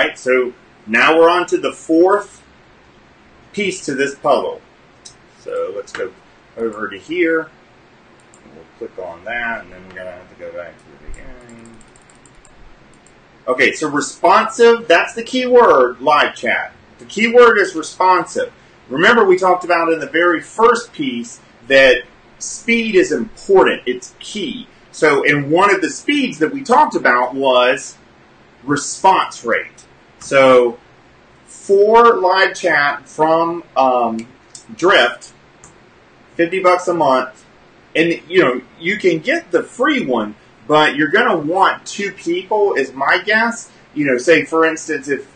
right, so now we're on to the fourth piece to this puzzle. So let's go over to here. We'll click on that, and then we're going to have to go back to the beginning. Okay, so responsive, that's the key word, live chat. The key word is responsive. Remember, we talked about in the very first piece that speed is important. It's key. So, and one of the speeds that we talked about was response rate. So, for live chat from Drift, $50 a month, and you can get the free one, but you're going to want 2 people, is my guess. Say for instance, if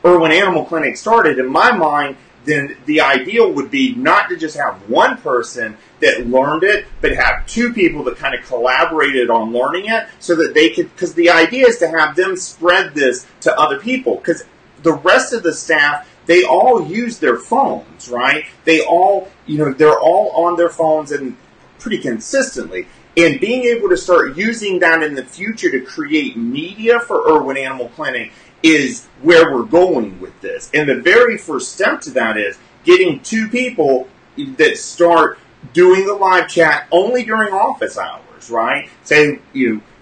Irwin Animal Clinic started, in my mind, then the ideal would be not to just have one person that learned it, but have 2 people that kind of collaborated on learning it, so that they could, because the idea is to have them spread this to other people, because the rest of the staff, they all use their phones, right? They all, they're all on their phones and pretty consistently. And being able to start using that in the future to create media for Irwin Animal Clinic is where we're going with this. And the very first step to that is getting 2 people that start doing the live chat only during office hours, right? Say,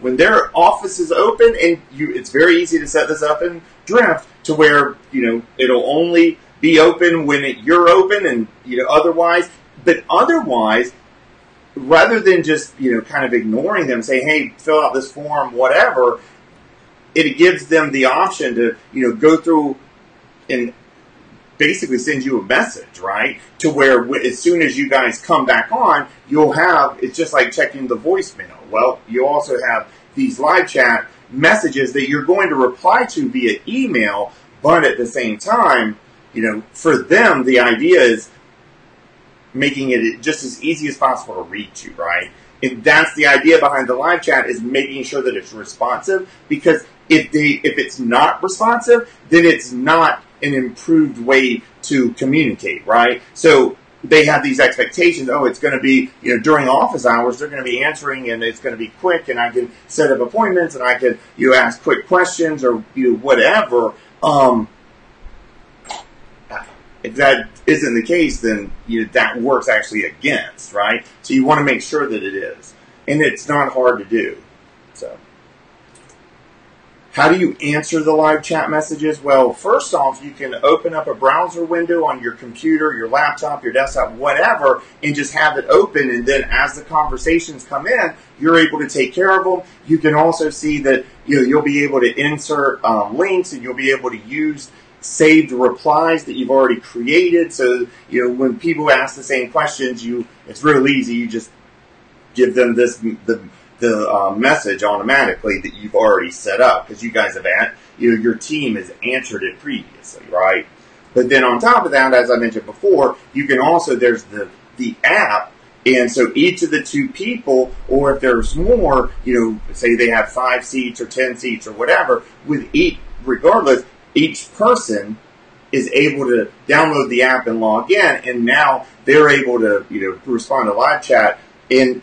when their office is open, and it's very easy to set this up in Drift to where, it'll only be open when you're open, and, otherwise, but otherwise, rather than just, kind of ignoring them, say, hey, fill out this form, whatever, it gives them the option to, go through and basically send you a message, right? To where as soon as you guys come back on, you'll have, it's just like checking the voicemail. Well, you also have these live chat messages that you're going to reply to via email, but at the same time, for them, the idea is making it just as easy as possible to reach you, right? And that's the idea behind the live chat, is making sure that it's responsive, because if it's not responsive, then it's not an improved way to communicate, right? So they have these expectations, it's going to be, during office hours, they're going to be answering, and it's going to be quick, and I can set up appointments, and I can, ask quick questions, or, whatever. If that isn't the case, then that works actually against, right? So you want to make sure that it is. And it's not hard to do. So, how do you answer the live chat messages? Well, first off, you can open up a browser window on your computer, your laptop, your desktop, whatever, and just have it open. And then as the conversations come in, you're able to take care of them. You can also see that you'll be able to insert links, and you'll be able to use saved replies that you've already created. So, when people ask the same questions, it's real easy. You just give them the message automatically that you've already set up, because you guys have your team has answered it previously, right? But then on top of that, as I mentioned before, you can also, there's the app, and so each of the 2 people, or if there's more, say they have 5 seats or 10 seats or whatever, with regardless, each person is able to download the app and log in, and now they're able to, respond to live chat in,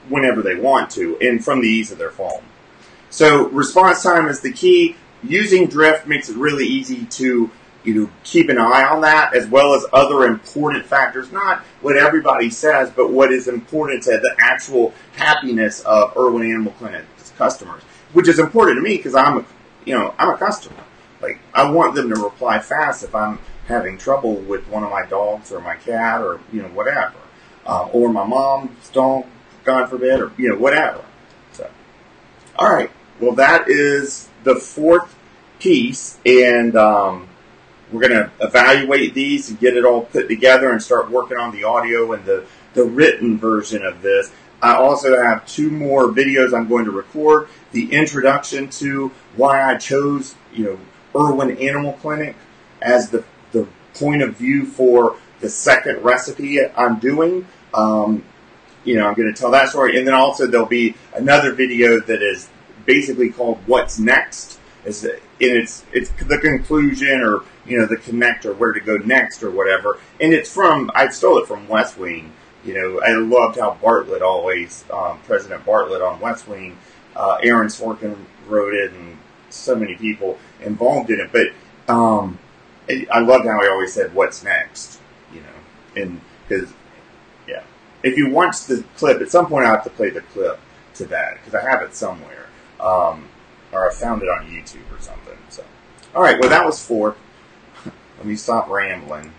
whenever they want to, and from the ease of their phone. So response time is the key. Using Drift makes it really easy to, keep an eye on that, as well as other important factors, not what everybody says, but what is important to the actual happiness of Irwin Animal Clinic's customers, which is important to me, because I'm a customer. Like, I want them to reply fast if I'm having trouble with one of my dogs or my cat, or, whatever. Or my mom's dog, God forbid, or, whatever. So, all right. Well, that is the 4th piece, and we're going to evaluate these and get it all put together and start working on the audio and the written version of this. I also have 2 more videos I'm going to record. The introduction to why I chose, Irwin Animal Clinic as the point of view for the second recipe I'm doing. I'm going to tell that story. And then also there'll be another video that is basically called What's Next. It's the conclusion, or, the connector, where to go next or whatever. And I stole it from West Wing. I loved how Bartlett always, President Bartlett on West Wing, Aaron Sorkin wrote it, and so many people involved in it. But I loved how he always said, "What's next?" You know, and because if you watch the clip, at some point I have to play the clip to that because I have it somewhere, or I found it on YouTube or something. So, all right, well that was 4. Let me stop rambling.